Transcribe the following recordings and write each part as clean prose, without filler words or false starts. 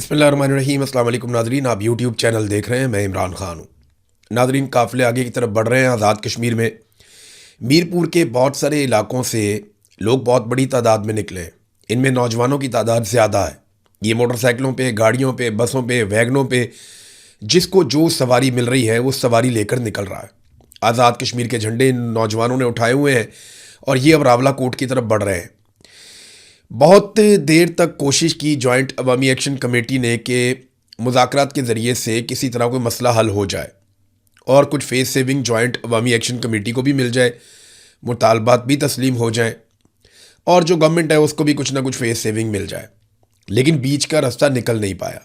बिस्मिल्लाहिर्रहमानिर्रहीम। अस्सलाम वालेकुम नाज़रीन, आप यूट्यूब चैनल देख रहे हैं। मैं इमरान खान हूँ। नाज़रीन, काफ़िले आगे की तरफ बढ़ रहे हैं। आज़ाद कश्मीर में मीरपुर के बहुत सारे इलाकों से लोग बहुत बड़ी तादाद में निकले। इनमें नौजवानों की तादाद ज़्यादा है। ये मोटरसाइकिलों पे, गाड़ियों पे, बसों पे, वैगनों पे जिसको जो सवारी मिल रही है वो सवारी लेकर निकल रहा है। आज़ाद कश्मीर के झंडे इन नौजवानों ने उठाए हुए हैं और ये अब रावलाकोट की तरफ बढ़ रहे हैं। बहुत देर तक कोशिश की जॉइंट अवामी एक्शन कमेटी ने कि मुज़ाकरात के ज़रिए से किसी तरह कोई मसला हल हो जाए और कुछ फेस सेविंग जॉइंट अवामी एक्शन कमेटी को भी मिल जाए, मुतालबात भी तस्लीम हो जाए और जो गवर्नमेंट है उसको भी कुछ ना कुछ फेस सेविंग मिल जाए। लेकिन बीच का रास्ता निकल नहीं पाया।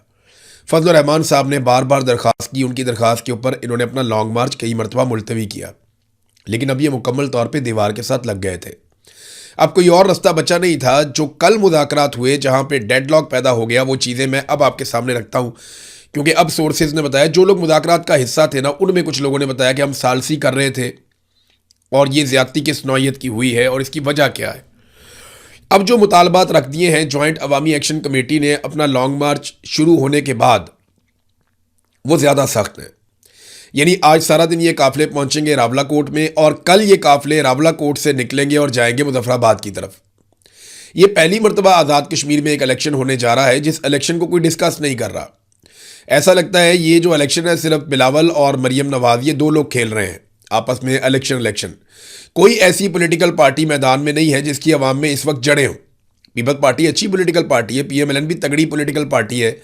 फजल रहमान साहब ने बार बार दरख्वास्त की। उनकी दरख्वास्त के ऊपर इन्होंने अपना लॉन्ग मार्च कई मरतबा मुलतवी किया, लेकिन अब ये मुकम्मल तौर पर दीवार के साथ लग गए थे। अब कोई और रास्ता बचा नहीं था। जो कल मुज़ाकरात हुए जहां पे डेडलॉक पैदा हो गया, वो चीज़ें मैं अब आपके सामने रखता हूं, क्योंकि अब सोर्सेज ने बताया, जो लोग मुज़ाकरात का हिस्सा थे ना, उनमें कुछ लोगों ने बताया कि हम सालसी कर रहे थे और ये ज़्यादती किस नौइयत की हुई है और इसकी वजह क्या है। अब जो मुतालबात रख दिए हैं जॉइंट अवामी एक्शन कमेटी ने अपना लॉन्ग मार्च शुरू होने के बाद, वो ज़्यादा सख्त हैं। यानी आज सारा दिन ये काफ़िले पहुंचेंगे रावलाकोट में और कल ये काफ़िले रावलाकोट से निकलेंगे और जाएंगे मुजफ्फराबाद की तरफ। ये पहली मरतबा आज़ाद कश्मीर में एक इलेक्शन होने जा रहा है जिस इलेक्शन को कोई डिस्कस नहीं कर रहा। ऐसा लगता है ये जो इलेक्शन है सिर्फ बिलावल और मरियम नवाज, ये दो लोग खेल रहे हैं आपस में इलेक्शन। कोई ऐसी पोलिटिकल पार्टी मैदान में नहीं है जिसकी आवाम में इस वक्त जड़ें हों। पीपल्स पार्टी अच्छी पोलिटिकल पार्टी है, PMLN भी तगड़ी पोलिटिकल पार्टी है,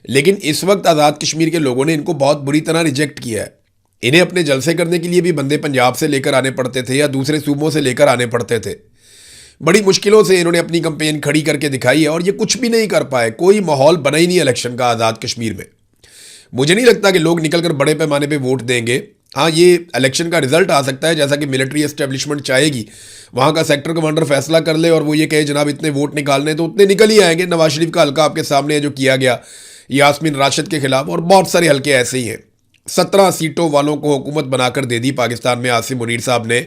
लेकिन इस वक्त आज़ाद कश्मीर के लोगों ने इनको बहुत बुरी तरह रिजेक्ट किया है। इन्हें अपने जलसे करने के लिए भी बंदे पंजाब से लेकर आने पड़ते थे या दूसरे सूबों से लेकर आने पड़ते थे। बड़ी मुश्किलों से इन्होंने अपनी कैंपेन खड़ी करके दिखाई है और ये कुछ भी नहीं कर पाए। कोई माहौल बना ही नहीं इलेक्शन का आज़ाद कश्मीर में। मुझे नहीं लगता कि लोग निकलकर बड़े पैमाने पर वोट देंगे। हाँ, ये इलेक्शन का रिजल्ट आ सकता है जैसा कि मिलिट्री एस्टेब्लिशमेंट चाहेगी। वहाँ का सेक्टर कमांडर फैसला कर ले और वो ये कहे जनाब इतने वोट निकालने, तो उतने निकल ही आएंगे। नवाज शरीफ का हल्का आपके सामने है जो किया गया यास्मीन राशिद के खिलाफ, और बहुत सारे हल्के ऐसे ही हैं। 17 सीटों वालों को हुकूमत बनाकर दे दी पाकिस्तान में आसिम मुनीर साहब ने,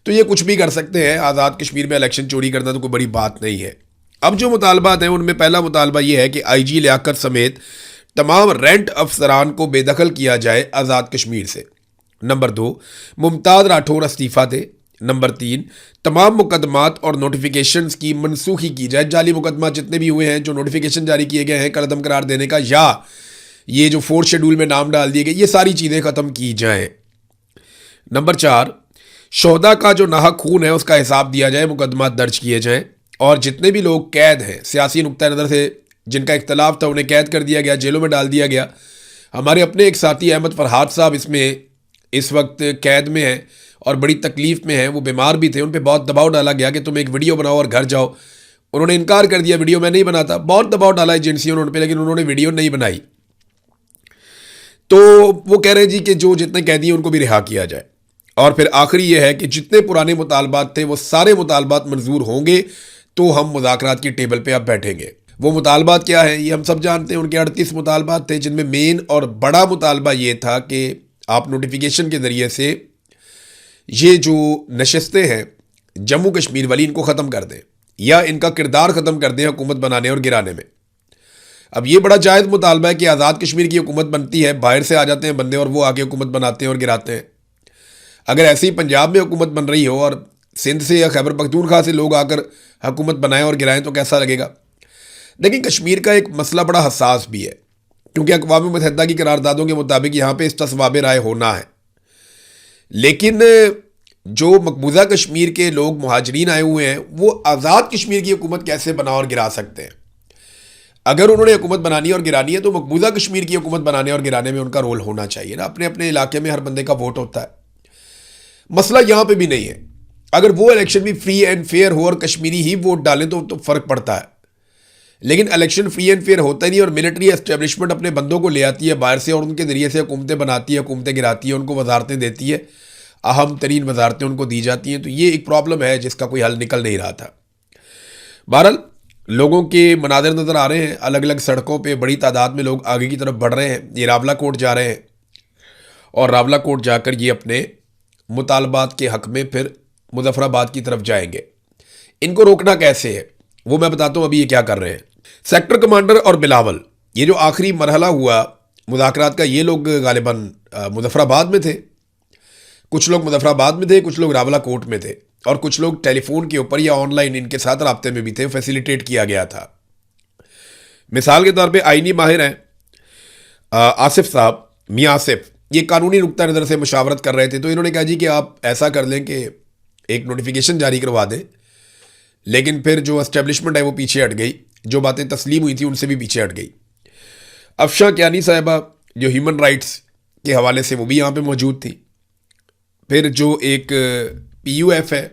तो ये कुछ भी कर सकते हैं। आज़ाद कश्मीर में इलेक्शन चोरी करना तो कोई बड़ी बात नहीं है। अब जो मुतालबात हैं उनमें पहला मुतालबा ये है कि IG लियाकत समेत तमाम रेंट अफसरान को बेदखल किया जाए आज़ाद कश्मीर से। नंबर 2, मुमताज़ राठौर इस्तीफ़ा दे। नंबर 3, तमाम मुकदमात और नोटिफिकेशंस की मनसूखी की जाए। जाली मुकदमात जितने भी हुए हैं, जो नोटिफिकेशन जारी किए गए हैं कलअदम करार देने का, या ये जो 4th शेड्यूल में नाम डाल दिए गए, ये सारी चीज़ें ख़त्म की जाएं। नंबर 4, शोहदा का जो नाहक खून है उसका हिसाब दिया जाए, मुकदमात दर्ज किए जाएं और जितने भी लोग कैद हैं सियासी नुक्ता नज़र से जिनका इख्तलाफ था उन्हें कैद कर दिया गया, जेलों में डाल दिया गया। हमारे अपने एक साथी अहमद फरहाद साहब इसमें इस वक्त कैद में हैं और बड़ी तकलीफ़ में हैं। वो बीमार भी थे, उन पर बहुत दबाव डाला गया कि तुम एक वीडियो बनाओ और घर जाओ। उन्होंने इनकार कर दिया, वीडियो मैं नहीं बनाता। बहुत दबाव डाला एजेंसियों ने उन पर, लेकिन उन्होंने वीडियो नहीं बनाई। तो वो कह रहे हैं जी कि जो जितने कैदी हैं उनको भी रिहा किया जाए। और फिर आखिरी ये है कि जितने पुराने मुतालबात थे वो सारे मुतालबात मंजूर होंगे तो हम मुज़ाकरात की टेबल पे अब बैठेंगे। वो मुतालबात क्या है ये हम सब जानते हैं। उनके 38 मुतालबात थे, जिनमें मेन और बड़ा मुतालबा ये था कि आप नोटिफिकेशन के ज़रिए से ये जो नशस्तें हैं जम्मू कश्मीर वाली, इनको ख़त्म कर दें या इनका किरदार ख़त्म कर दें हुकूमत बनाने और गिराने में। अब ये बड़ा जायज़ मुतालबा है कि आज़ाद कश्मीर की हुकूमत बनती है, बाहर से आ जाते हैं बंदे और वो आके हुकूमत बनाते हैं और गिराते हैं। अगर ऐसे ही पंजाब में हुकूमत बन रही हो और सिंध से या खैबर पख्तूनख्वा से लोग आकर हुकूमत बनाएं और गिराएं तो कैसा लगेगा। लेकिन कश्मीर का एक मसला बड़ा हसास भी है, क्योंकि अक़वाम मुत्तहिदा की करारदादों के मुताबिक यहाँ पे इस्तिस्वाब राय होना है। लेकिन जो मकबूजा कश्मीर के लोग मुहाजिरीन आए हुए हैं वो आज़ाद कश्मीर की हुकूमत कैसे बना और गिरा सकते हैं। अगर उन्होंने हुकूमत बनानी और गिरानी है तो मकबूजा कश्मीर की हुकूमत बनाने और गिराने में उनका रोल होना चाहिए ना। अपने अपने इलाके में हर बंदे का वोट होता है। मसला यहाँ पे भी नहीं है। अगर वो इलेक्शन भी फ्री एंड फेयर हो और कश्मीरी ही वोट डालें तो फ़र्क पड़ता है। लेकिन इलेक्शन फ्री एंड फेयर होता ही नहीं और मिलिट्री एस्टेब्लिशमेंट अपने बंदों को ले आती है बाहर से और उनके ज़रिए से हुकूमतें बनाती है, हुकूमतें गिराती है, उनको वजारतें देती है, अहम तरीन वजारतें उनको दी जाती हैं। तो ये एक प्रॉब्लम है जिसका कोई हल निकल नहीं रहा था। बहरहाल लोगों के मनाज़र नज़र आ रहे हैं, अलग अलग सड़कों पे बड़ी तादाद में लोग आगे की तरफ बढ़ रहे हैं। ये रावलाकोट जा रहे हैं और रावलाकोट जाकर ये अपने मुतालबात के हक़ में फिर मुजफ्फराबाद की तरफ जाएंगे। इनको रोकना कैसे है वो मैं बताता हूँ। अभी ये क्या कर रहे हैं। सेक्टर कमांडर और बिलावल ये जो आखिरी मरहला हुआ मुज़ाकरात का, ये लोग गालिबन मुज़फ़्फ़राबाद में थे, कुछ लोग मुज़फ़्फ़राबाद में थे, कुछ लोग रावलाकोट में थे, और कुछ लोग टेलीफोन के ऊपर या ऑनलाइन इनके साथ राब्ते में भी थे, फैसिलिटेट किया गया था। मिसाल के तौर पे आईनी माहिर हैं आसिफ साहब, मियाँ आसिफ, ये कानूनी नुक्ता नज़र से मुशावरत कर रहे थे। तो इन्होंने कहा जी कि आप ऐसा कर लें कि एक नोटिफिकेशन जारी करवा दें, लेकिन फिर जो एस्टेब्लिशमेंट है वो पीछे हट गई, जो बातें तस्लीम हुई थी उनसे भी पीछे हट गई। अफशा कियानी साहिबा जो ह्यूमन राइट्स के हवाले से, वो भी यहाँ पे मौजूद थी। फिर जो एक PUF है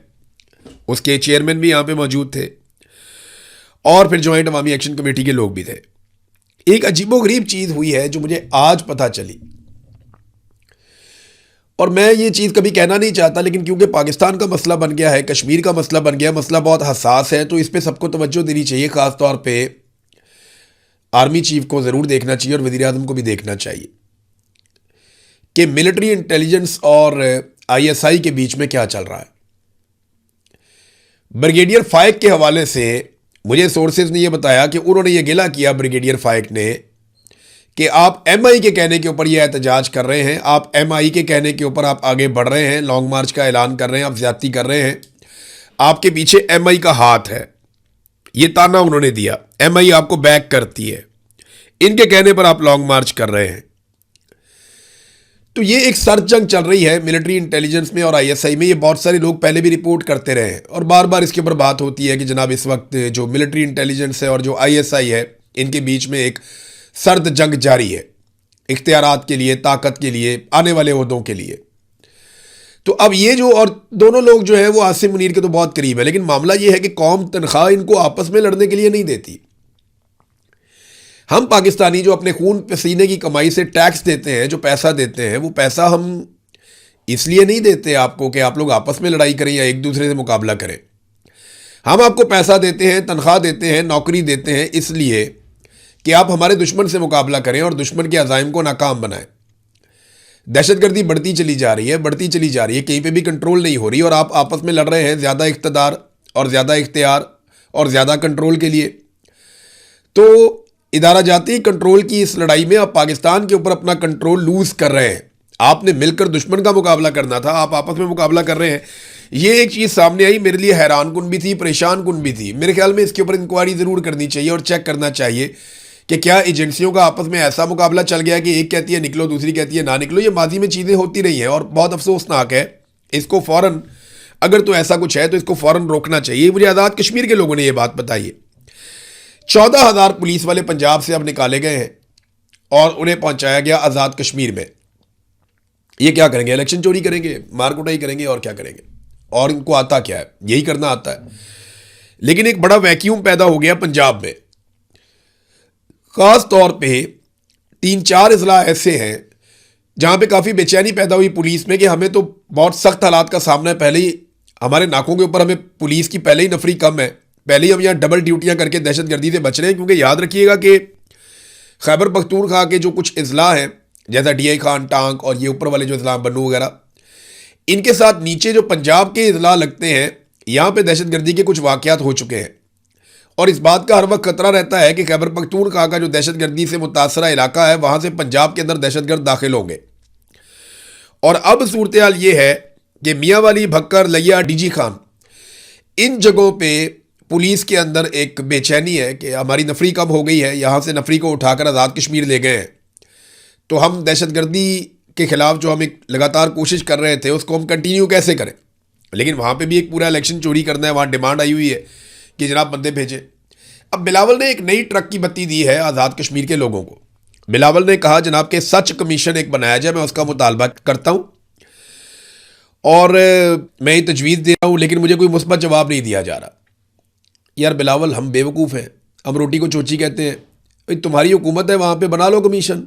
उसके चेयरमैन भी यहाँ पे मौजूद थे, और फिर जॉइंट अवामी एक्शन कमेटी के लोग भी थे। एक अजीबोगरीब चीज़ हुई है जो मुझे आज पता चली, और मैं ये चीज़ कभी कहना नहीं चाहता, लेकिन क्योंकि पाकिस्तान का मसला बन गया है, कश्मीर का मसला बन गया, मसला बहुत हसास है, तो इस पर सबको तवज्जो देनी चाहिए। ख़ास तौर पे आर्मी चीफ को ज़रूर देखना चाहिए और वज़ीर आज़म को भी देखना चाहिए कि मिलिट्री इंटेलिजेंस और ISI के बीच में क्या चल रहा है। ब्रिगेडियर फाइक के हवाले से मुझे सोर्सेज ने यह बताया कि उन्होंने ये गिला किया ब्रिगेडियर फाइक ने कि आप MI के कहने के ऊपर यह एहतजाज कर रहे हैं, आप MI के कहने के ऊपर आप आगे बढ़ रहे हैं, लॉन्ग मार्च का ऐलान कर रहे हैं, आप ज्यादती कर रहे हैं, आपके पीछे MI का हाथ है। ये ताना उन्होंने दिया, MI आपको बैक करती है, इनके कहने पर आप लॉन्ग मार्च कर रहे हैं। तो ये एक सर जंग चल रही है मिलिट्री इंटेलिजेंस में और ISI में। ये बहुत सारे लोग पहले भी रिपोर्ट करते रहे हैं और बार बार इसके ऊपर बात होती है कि जनाब इस वक्त जो मिलिट्री इंटेलिजेंस है और जो ISI है, इनके बीच में एक सर्द जंग जारी है, इख्तियारात के लिए, ताकत के लिए, आने वाले ओहदों के लिए। तो अब ये जो, और दोनों लोग जो है वो आसिम मुनीर के तो बहुत करीब है, लेकिन मामला ये है कि कौम तनख्वाह इनको आपस में लड़ने के लिए नहीं देती। हम पाकिस्तानी जो अपने खून पसीने की कमाई से टैक्स देते हैं, जो पैसा देते हैं, वो पैसा हम इसलिए नहीं देते आपको कि आप लोग आपस में लड़ाई करें या एक दूसरे से मुकाबला करें। हम आपको पैसा देते हैं, तनख्वाह देते हैं, नौकरी देते हैं इसलिए कि आप हमारे दुश्मन से मुकाबला करें और दुश्मन के अज़ाइम को नाकाम बनाएं। दहशतगर्दी बढ़ती चली जा रही है, बढ़ती चली जा रही है, कहीं पे भी कंट्रोल नहीं हो रही, और आप आपस में लड़ रहे हैं ज़्यादा इक़्तिदार और ज़्यादा इख्तियार और ज़्यादा कंट्रोल के लिए। तो इदारा जाती कंट्रोल की इस लड़ाई में आप पाकिस्तान के ऊपर अपना कंट्रोल लूज कर रहे हैं। आपने मिलकर दुश्मन का मुकाबला करना था, आप आपस में मुकाबला कर रहे हैं। ये एक चीज़ सामने आई, मेरे लिए हैरान कुन भी थी, परेशान कुन भी थी। मेरे ख्याल में इसके ऊपर इंक्वायरी ज़रूर करनी चाहिए और चेक करना चाहिए कि क्या एजेंसियों का आपस में ऐसा मुकाबला चल गया कि एक कहती है निकलो, दूसरी कहती है ना निकलो। ये माजी में चीज़ें होती रही हैं और बहुत अफसोसनाक है। इसको फ़ौरन, अगर तो ऐसा कुछ है तो इसको फ़ौरन रोकना चाहिए। मुझे आज़ाद कश्मीर के लोगों ने ये बात बताई है। 14,000 पुलिस वाले पंजाब से अब निकाले गए हैं और उन्हें पहुंचाया गया आज़ाद कश्मीर में। ये क्या करेंगे? इलेक्शन चोरी करेंगे, मार कुटाई करेंगे, और क्या करेंगे? और इनको आता क्या है? यही करना आता है। लेकिन एक बड़ा वैक्यूम पैदा हो गया पंजाब में। खास तौर पे 3-4 अजला ऐसे हैं जहां पे काफ़ी बेचैनी पैदा हुई पुलिस में कि हमें तो बहुत सख्त हालात का सामना है। पहले ही हमारे नाकों के ऊपर हमें पुलिस की पहले ही नफरी कम है, पहले ही हम यहाँ डबल ड्यूटियाँ करके दहशतगर्दी से बच रहे हैं। क्योंकि याद रखिएगा कि खैबर पख्तूनख्वा के जो कुछ अजला हैं, जैसा DI खान, टांक और ये ऊपर वाले जो अजला बन्नू वगैरह, इनके साथ नीचे जो पंजाब के अजला लगते हैं, यहाँ पे दहशतगर्दी के कुछ वाक़यात हो चुके हैं। और इस बात का हर वक्त खतरा रहता है कि खैबर पख्तूनख्वा का जो दहशतगर्दी से मुतासरा इलाका है, वहाँ से पंजाब के अंदर दहशतगर्द दाखिल होंगे। और अब सूरत हाल ये है कि मियाँ वाली, भक्कर, लिया, DG खान, इन जगहों पे पुलिस के अंदर एक बेचैनी है कि हमारी नफरी कम हो गई है, यहाँ से नफरी को उठाकर आज़ाद कश्मीर ले गए हैं, तो हम दहशतगर्दी के ख़िलाफ़ जो हम एक लगातार कोशिश कर रहे थे उसको हम कंटिन्यू कैसे करें। लेकिन वहाँ पे भी एक पूरा इलेक्शन चोरी करना है, वहाँ डिमांड आई हुई है कि जनाब बंदे भेजें। अब बिलावल ने एक नई ट्रक की बत्ती दी है आज़ाद कश्मीर के लोगों को। बिलावल ने कहा जनाब के सच कमीशन एक बनाया जाए, मैं उसका मुतालबा करता हूँ और मैं ये तजवीज़ दे रहा हूँ, लेकिन मुझे कोई मुस्बत जवाब नहीं दिया जा रहा। यार बिलावल, हम बेवकूफ़ हैं, हम रोटी को चोची कहते हैं। भाई तुम्हारी हुकूमत है, वहाँ पे बना लो कमीशन।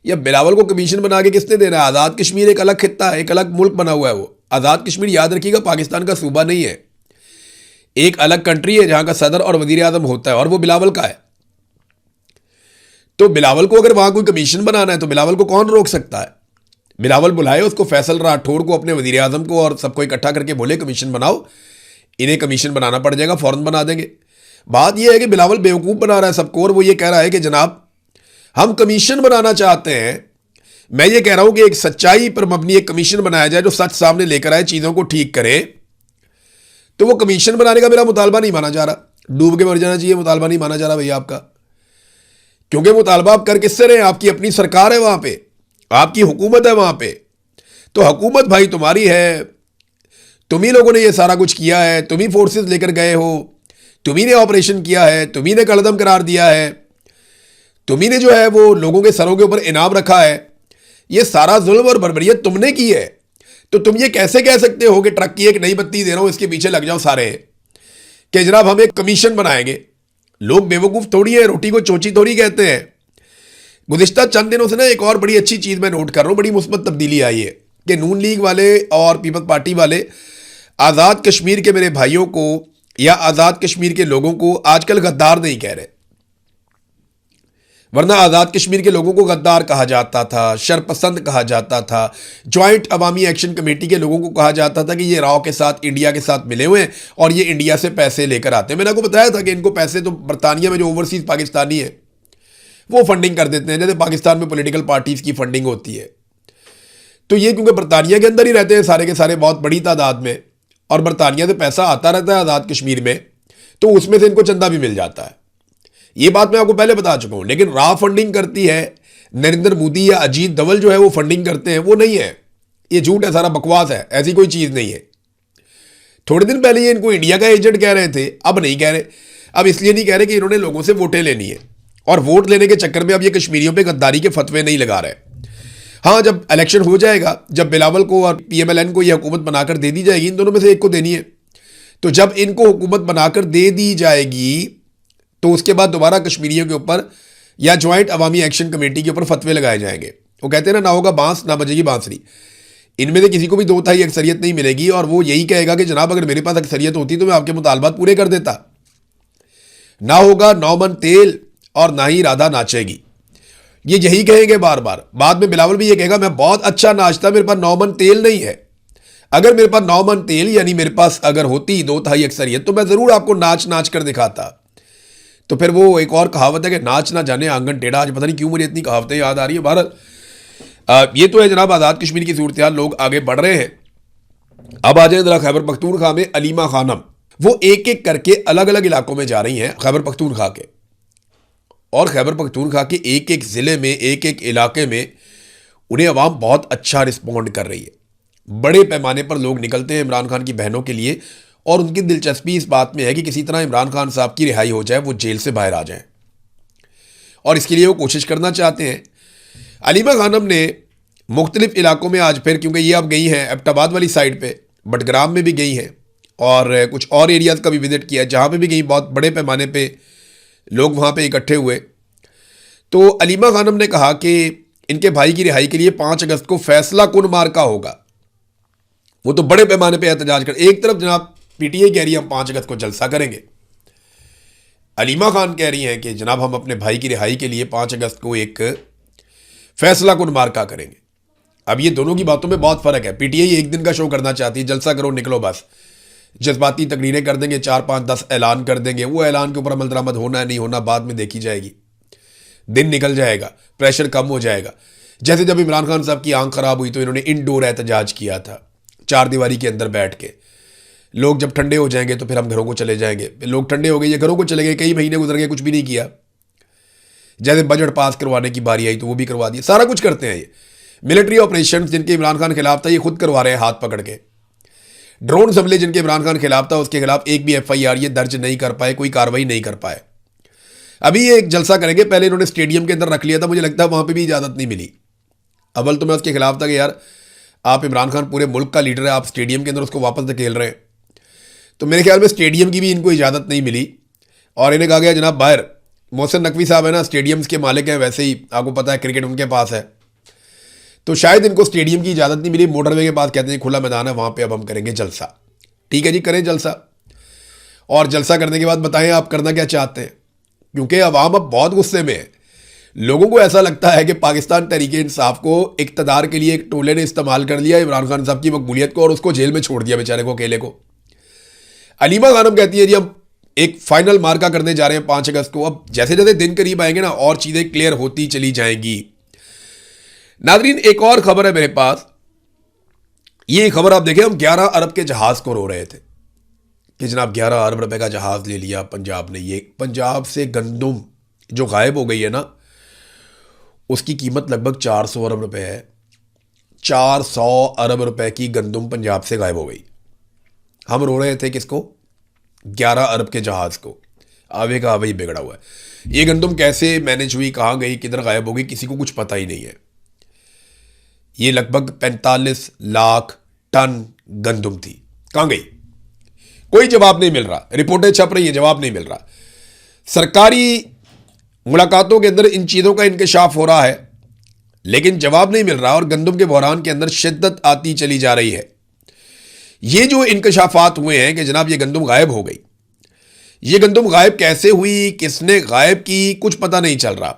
या बिलावल को कमीशन बना के किसने देना है? आज़ाद कश्मीर एक अलग खित्ता है, एक अलग मुल्क बना हुआ है। वो आज़ाद कश्मीर, याद रखिएगा, पाकिस्तान का सूबा नहीं है, एक अलग कंट्री है जहाँ का सदर और वज़ीर आज़म होता है, और वो बिलावल का है। तो बिलावल को अगर वहाँ कोई कमीशन बनाना है तो बिलावल को कौन रोक सकता है? बिलावल बुलाए उसको, फैसल राठौड़ को, अपने वज़ीर आज़म को, और सबको इकट्ठा करके बोले कमीशन बनाओ। इन्हें कमीशन बनाना पड़ जाएगा, फ़ौरन बना देंगे। बात यह है कि बिलावल बेवकूफ़ बना रहा है सबको, और वो ये कह रहा है कि जनाब हम कमीशन बनाना चाहते हैं। मैं ये कह रहा हूं कि एक सच्चाई पर मबनी एक कमीशन बनाया जाए जो सच सामने लेकर आए, चीज़ों को ठीक करे। तो वो कमीशन बनाने का मेरा मुतालबा नहीं माना जा रहा, डूब के मर जाना चाहिए, मुतालबा नहीं माना जा रहा भैया आपका। क्योंकि मुतालबा आप कर किससे रहे हैं? आपकी अपनी सरकार है वहां पे, आपकी हुकूमत है वहां पे। तो हुकूमत भाई तुम्हारी है, तुम ही लोगों ने ये सारा कुछ किया है, तुम ही फोर्सेस लेकर गए हो, तुम ही ने ऑपरेशन किया है, तुम ही ने कलदम करार दिया है, तुम ही ने जो है वो लोगों के सरों के ऊपर इनाम रखा है। ये सारा जुल्म और बर्बरियत तुमने की है। तो तुम ये कैसे कह सकते हो कि ट्रक की एक नई बत्ती दे रहा हूं, इसके पीछे लग जाओ सारे कि जनाब हम एक कमीशन बनाएंगे। लोग बेवकूफ़ थोड़ी है, रोटी को चोची थोड़ी कहते हैं। गुज़िश्ता चंद दिनों से ना एक और बड़ी अच्छी चीज़ मैं नोट कर रहा हूँ, बड़ी मुस्बत तब्दीली आई है कि नून लीग वाले और पीपल्स पार्टी वाले आज़ाद कश्मीर के मेरे भाइयों को या आज़ाद कश्मीर के लोगों को आजकल गद्दार नहीं कह रहे, वरना आज़ाद कश्मीर के लोगों को गद्दार कहा जाता था, शरपसंद कहा जाता था, जॉइंट अवामी एक्शन कमेटी के लोगों को कहा जाता था कि ये राव के साथ, इंडिया के साथ मिले हुए हैं और ये इंडिया से पैसे लेकर आते हैं। मैंने आपको बताया था कि इनको पैसे तो बरतानिया में जो ओवरसीज़ पाकिस्तानी है वो फंडिंग कर देते हैं, जैसे पाकिस्तान में पॉलिटिकल पार्टीज़ की फंडिंग होती है। तो ये क्योंकि बरतानिया के अंदर ही रहते हैं सारे के सारे बहुत बड़ी तादाद में, और बरतानिया से पैसा आता रहता है आज़ाद कश्मीर में, तो उसमें से इनको चंदा भी मिल जाता है। ये बात मैं आपको पहले बता चुका हूं। लेकिन राव फंडिंग करती है, नरेंद्र मोदी या अजीत डोभाल जो है वो फंडिंग करते हैं, वो नहीं है। ये झूठ है, सारा बकवास है, ऐसी कोई चीज़ नहीं है। थोड़े दिन पहले ये इनको इंडिया का एजेंट कह रहे थे, अब नहीं कह रहे। अब इसलिए नहीं कह रहे कि इन्होंने लोगों से वोटें लेनी है, और वोट लेने के चक्कर में अब ये कश्मीरियों पर गद्दारी के फतवे नहीं लगा रहे। हाँ, जब इलेक्शन हो जाएगा, जब बिलावल को और PMLN को यह हुकूमत बनाकर दे दी जाएगी, इन दोनों में से एक को देनी है, तो जब इनको हुकूमत बनाकर दे दी जाएगी तो उसके बाद दोबारा कश्मीरियों के ऊपर या ज्वाइंट अवामी एक्शन कमेटी के ऊपर फतवे लगाए जाएंगे। वो कहते हैं ना होगा बांस ना बजेगी बांसुरी। इनमें से किसी को भी 2/3 अक्सरियत नहीं मिलेगी, और वो यही कहेगा कि जनाब अगर मेरे पास अक्सरियत होती तो मैं आपके मुतालबात पूरे कर देता। ना होगा 9 मन तेल और ना ही राधा नाचेगी, ये यही कहेंगे बार बार। बाद में बिलावल भी ये कहेगा मैं बहुत अच्छा नाचता, मेरे पास 9 मन तेल नहीं है। अगर मेरे पास 9 मन तेल यानी मेरे पास अगर होती 2/3 अक्सरियत तो मैं ज़रूर आपको नाच नाच कर दिखाता। तो फिर वो एक और कहावत है कि नाच ना जाने आंगन टेढ़ा। आज पता नहीं क्यों मुझे इतनी कहावतें याद आ रही है। भारत ये तो है जनाब आज़ाद कश्मीर की सूरत हाल, लोग आगे बढ़ रहे हैं। अब आ जाए जरा खैबर पख्तूनख्वा में अलीमा खानम, वो एक एक करके अलग अलग इलाकों में जा रही हैं खैबर पख्तूनख्वा के, और खैबर पख्तूनख्वा के एक एक ज़िले में, एक एक इलाके में उन्हें अवाम बहुत अच्छा रिस्पॉन्ड कर रही है। बड़े पैमाने पर लोग निकलते हैं इमरान खान की बहनों के लिए, और उनकी दिलचस्पी इस बात में है कि किसी तरह इमरान खान साहब की रिहाई हो जाए, वो जेल से बाहर आ जाएं, और इसके लिए वो कोशिश करना चाहते हैं। अलीमा खानम ने मुख्तलिफ इलाकों में आज फिर, क्योंकि ये अब गई हैं एबटाबाद वाली साइड पे, बटग्राम में भी गई हैं और कुछ और एरियाज़ का भी विजिट किया, जहाँ पे भी गई बहुत बड़े पैमाने पे लोग वहाँ पे इकट्ठे हुए। तो अलीमा खानम ने कहा कि इनके भाई की रिहाई के लिए 5 अगस्त को फैसला कुन मार्का होगा। वो तो बड़े पैमाने पे एहतजाज कर, एक तरफ जनाब PTI कह रही है हम 5 अगस्त को जलसा करेंगे, अलीमा खान कह रही हैं कि जनाब हम अपने भाई की रिहाई के लिए 5 अगस्त को एक फैसला कुन मार्का करेंगे। अब ये दोनों की बातों में बहुत फ़र्क है। PTI एक दिन का शो करना चाहती है, जलसा करो निकलो बस, जज्बाती तकरीरें कर देंगे, 4 5 10 ऐलान कर देंगे, वो ऐलान के ऊपर अमल दरामद होना है नहीं होना बाद में देखी जाएगी, दिन निकल जाएगा, प्रेशर कम हो जाएगा। जैसे जब इमरान खान साहब की आंख खराब हुई तो इन्होंने इंडोर एहतजाज किया था, 4 दीवारी के अंदर बैठ के। लोग जब ठंडे हो जाएंगे तो फिर हम घरों को चले जाएंगे। लोग ठंडे हो गए, ये घरों को चले गए, कई महीने गुजर गए, कुछ भी नहीं किया। जैसे बजट पास करवाने की बारी आई तो वो भी करवा दिया, सारा कुछ करते हैं ये। मिलिट्री ऑपरेशन जिनके इमरान खान खिलाफ था ये खुद करवा रहे हैं हाथ पकड़ के। ड्रोन हमले जिनके इमरान खान खिलाफ था उसके खिलाफ एक भी FIR ये दर्ज नहीं कर पाए, कोई कार्रवाई नहीं कर पाए। अभी ये एक जलसा करेंगे, पहले इन्होंने स्टेडियम के अंदर रख लिया था, मुझे लगता है वहाँ पर भी इजाज़त नहीं मिली। अव्वल तो मैं उसके खिलाफ था कि यार आप इमरान खान पूरे मुल्क का लीडर है, आप स्टेडियम के अंदर उसको वापस धकेल रहे हैं। तो मेरे ख्याल में स्टेडियम की भी इनको इजाज़त नहीं मिली और इन्हें कहा गया जनाब बाहर। मोहसिन नकवी साहब है ना, स्टेडियम्स के मालिक हैं, वैसे ही आपको पता है क्रिकेट उनके पास है, तो शायद इनको स्टेडियम की इजाज़त नहीं मिली। मोटरवे के पास कहते हैं खुला मैदान है, वहाँ पे अब हम करेंगे जलसा। ठीक है जी, करें जलसा, और जलसा करने के बाद बताएं आप करना क्या चाहते हैं, क्योंकि अवाम अब बहुत गुस्से में है। लोगों को ऐसा लगता है कि पाकिस्तान तहरीक इंसाफ को इक़्तिदार के लिए एक टोले ने इस्तेमाल कर लिया इमरान खान साहब की मकबूलियत को और उसको जेल में छोड़ दिया बेचारे को, अकेले को। अलीमा खानम कहती है जी हम एक फाइनल मार्का करने जा रहे हैं 5 अगस्त को। अब जैसे जैसे दिन करीब आएंगे ना और चीजें क्लियर होती चली जाएंगी। नादरीन, एक और खबर है मेरे पास। ये खबर आप देखें, हम 11 अरब के जहाज को रो रहे थे कि जनाब 11 अरब रुपए का जहाज ले लिया पंजाब ने। ये पंजाब से गंदुम जो गायब हो गई है ना, उसकी कीमत लगभग 400 अरब रुपए है। 400 अरब रुपए की गंदुम पंजाब से गायब हो गई। हम रो रहे थे किसको? 11 अरब के जहाज को। आवे का आवे ही बिगड़ा हुआ है। ये गंदुम कैसे मैनेज हुई, कहाँ गई, किधर गायब हो गई, किसी को कुछ पता ही नहीं है। ये लगभग 45 लाख टन गंदुम थी, कहाँ गई? कोई जवाब नहीं मिल रहा। रिपोर्टें छप रही है, जवाब नहीं मिल रहा। सरकारी मुलाकातों के अंदर इन चीज़ों का इंकशाफ हो रहा है, लेकिन जवाब नहीं मिल रहा और गंदुम के बहरान के अंदर शिद्दत आती चली जा रही है। ये जो इंकशाफात हुए हैं कि जनाब ये गंदुम गायब हो गई, ये गंदुम गायब कैसे हुई, किसने गायब की, कुछ पता नहीं चल रहा।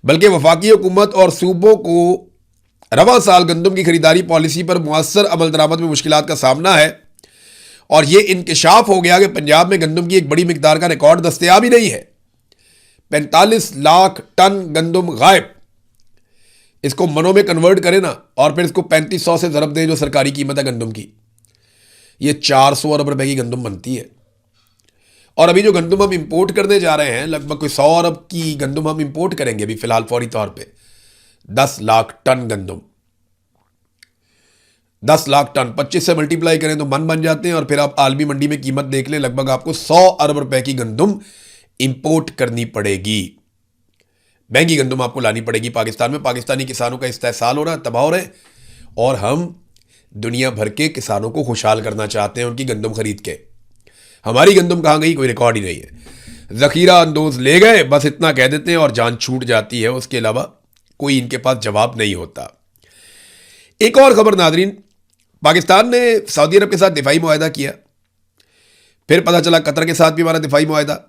बल्कि वफाकी हुकूमत और सूबों को रवां साल गंदुम की खरीदारी पॉलिसी पर मुअस्सर अमल दरामद में मुश्किलात का सामना है और यह इंकशाफ हो गया कि पंजाब में गंदुम की एक बड़ी मिकदार का रिकॉर्ड दस्तयाब ही नहीं है। 45 लाख टन गंदुम गायब। इसको मनों में कन्वर्ट करें ना और फिर इसको 3500 से ज़रब दें जो सरकारी कीमत है गंदुम की, ये 400 अरब रुपए की गंदुम बनती है। और अभी जो गंदुम हम इंपोर्ट करने जा रहे हैं, लगभग कोई 100 अरब की गंदुम हम इंपोर्ट करेंगे अभी फिलहाल फौरी तौर पे। 10 लाख टन गंदुम, 10 लाख टन 25 से मल्टीप्लाई करें तो मन बन जाते हैं। और फिर आप आलमी मंडी में कीमत देख लें, लगभग आपको 100 अरब रुपए की गंदुम इंपोर्ट करनी पड़ेगी। महंगी गंदुम आपको लानी पड़ेगी पाकिस्तान में। पाकिस्तानी किसानों का इस्तेहसाल हो रहा है, तबाह हो रहे हैं, और हम दुनिया भर के किसानों को खुशहाल करना चाहते हैं उनकी गंदुम खरीद के। हमारी गंदुम कहाँ गई, कोई रिकॉर्ड ही नहीं है। जखीरा अंदोज ले गए, बस इतना कह देते हैं और जान छूट जाती है। उसके अलावा कोई इनके पास जवाब नहीं होता। एक और खबर नादरीन, पाकिस्तान ने सऊदी अरब के साथ दिफाई मुआहदा किया, फिर पता चला कतर के साथ भी हमारा दिफाई मुआहदा,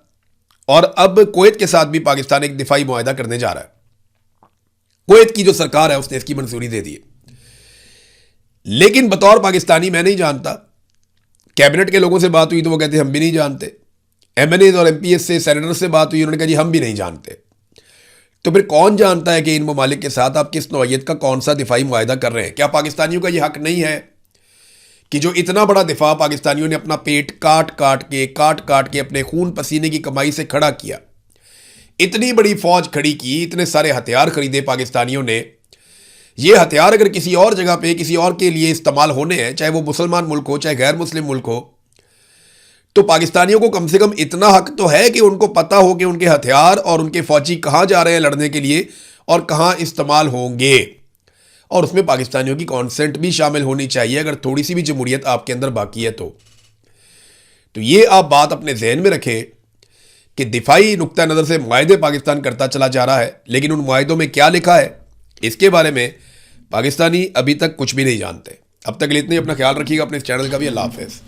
और अब कुवैत के साथ भी पाकिस्तान एक दिफाई मुआहदा करने जा रहा है। कुवैत की जो सरकार है उसने इसकी मंजूरी दे दी है, लेकिन बतौर पाकिस्तानी मैं नहीं जानता। कैबिनेट के लोगों से बात हुई तो वो कहते हम भी नहीं जानते। एमएनएज और एमपीएस से, सेनेटर से बात हुई, उन्होंने कहा जी हम भी नहीं जानते। तो फिर कौन जानता है कि इन ममालिक के साथ आप किस नौइयत का कौन सा दिफाई मुआहदा कर रहे हैं? क्या पाकिस्तानियों का यह हक नहीं है कि जो इतना बड़ा दिफा पाकिस्तानियों ने अपना पेट काट काट के अपने खून पसीने की कमाई से खड़ा किया, इतनी बड़ी फौज खड़ी की, इतने सारे हथियार खरीदे पाकिस्तानियों ने, ये हथियार अगर किसी और जगह पे किसी और के लिए इस्तेमाल होने हैं, चाहे वो मुसलमान मुल्क हो चाहे गैर मुस्लिम मुल्क हो, तो पाकिस्तानियों को कम से कम इतना हक तो है कि उनको पता हो कि उनके हथियार और उनके फौजी कहाँ जा रहे हैं लड़ने के लिए और कहाँ इस्तेमाल होंगे। और उसमें पाकिस्तानियों की कॉन्सेंट भी शामिल होनी चाहिए अगर थोड़ी सी भी जमहूरियत आपके अंदर बाकी है तो ये आप बात अपने जहन में रखें कि दिफाई नुक्ता नज़र से मुआहदे पाकिस्तान करता चला जा रहा है, लेकिन उन मुआहदों में क्या लिखा है इसके बारे में पाकिस्तानी अभी तक कुछ भी नहीं जानते। अब तक के लिए इतने, अपना ख्याल रखिएगा, अपने इस चैनल का भी। अल्लाह हाफ़िज़।